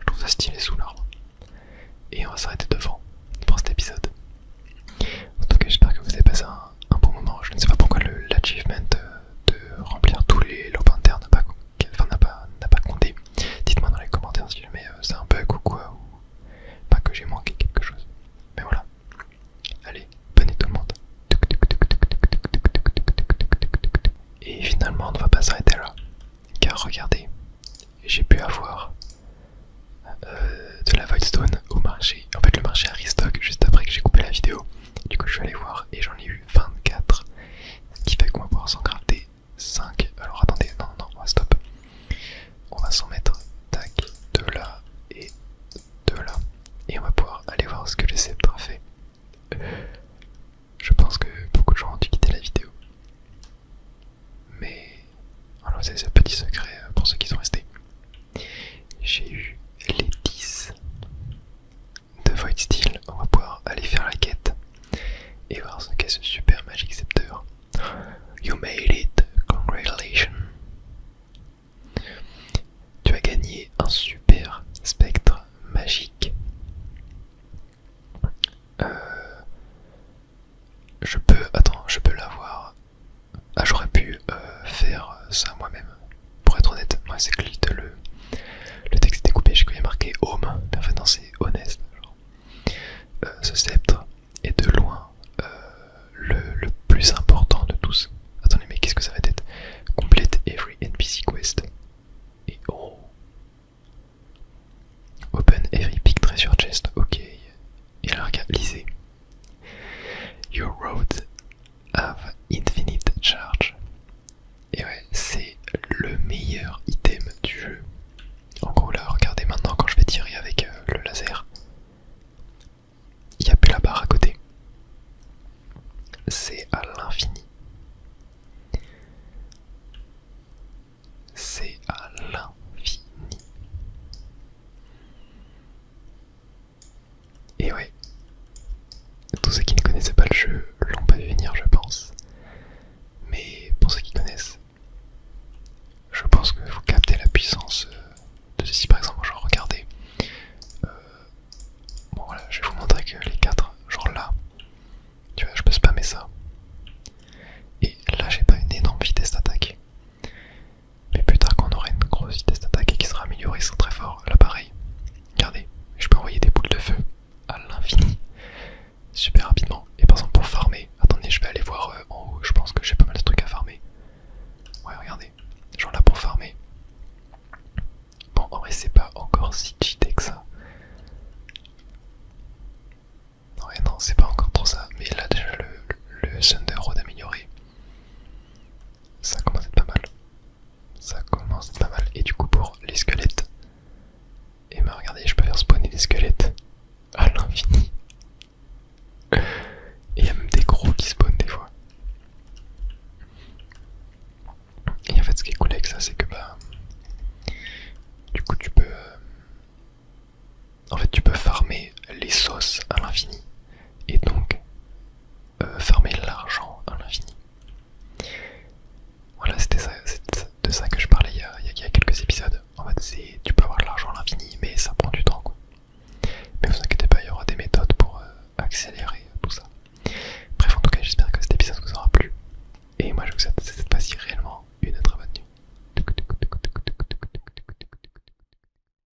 Je trouve ça stylé sous l'arbre. Et on va s'arrêter devant pour cet épisode. En tout cas, j'espère que vous avez passé un bon moment. Je ne sais pas pourquoi l'achievement de remplir tous les lobes internes n'a pas compté. Dites-moi dans les commentaires si jamais c'est un bug ou quoi, ou pas que j'ai manqué quelque chose. Mais voilà. Allez, bonne nuit tout le monde. Et finalement, on ne va pas s'arrêter là. Car regardez, j'ai pu avoir de la Voidstone au marché. En fait, le marché a restock juste après que j'ai coupé la vidéo. Du coup, je suis allé voir et j'en ai eu 24. Ce qui fait qu'on va pouvoir s'en crafter 5. Alors attendez, non, on va stop. On va s'en mettre, tac, de là et de là. Et on va pouvoir aller voir ce que le sceptre a fait. Je pense que beaucoup de gens ont dû quitter la vidéo. Mais alors c'est ce petit secret pour ceux qui sont restés. J'ai eu les 10 de Void Steel. On va pouvoir aller faire la quête et voir ce qu'est ce super Magic Scepter. You made it, congratulations. Tu as gagné un super spectre magique. Je peux l'avoir. Ah, j'aurais pu faire ça moi-même. Pour être honnête, moi c'est que le texte était coupé, j'ai quand même marqué home, mais en fait non, c'est honest. Ce sceptre est de loin le plus important de tous. Attendez, mais qu'est-ce que ça va être? Complete every NPC quest. Et oh. Open every pick treasure chest, ok. Et alors regarde, lisez. Your roads have infinite charge. Et ouais, c'est le meilleur item du jeu. En gros là, regardez maintenant quand je vais tirer avec le laser, il n'y a plus la barre à côté. C'est à l'infini. C'est à l'infini. Et ouais, tous ceux qui ne connaissaient pas le jeu l'ont pas vu venir, je pense. Mais pour ceux qui connaissent, je pense que vous captez la puissance de ceci. Par exemple, genre regardez. Bon voilà, je vais vous montrer que les 4, genre là, tu vois, je peux spammer ça. Et là, j'ai pas une énorme vitesse d'attaque. Mais plus tard, quand on aura une grosse vitesse d'attaque et qui sera améliorée, ils sont très forts. Là, pareil. Regardez, je peux envoyer des boules de feu à l'infini, super rapidement. Et par exemple, pour farmer, attendez, je vais aller voir en haut. Je pense que j'ai pas mal de trucs à farmer. Ouais, regardez, genre là pour farmer. Bon, en vrai, c'est pas encore si cheaté que ça. Ouais, non, c'est pas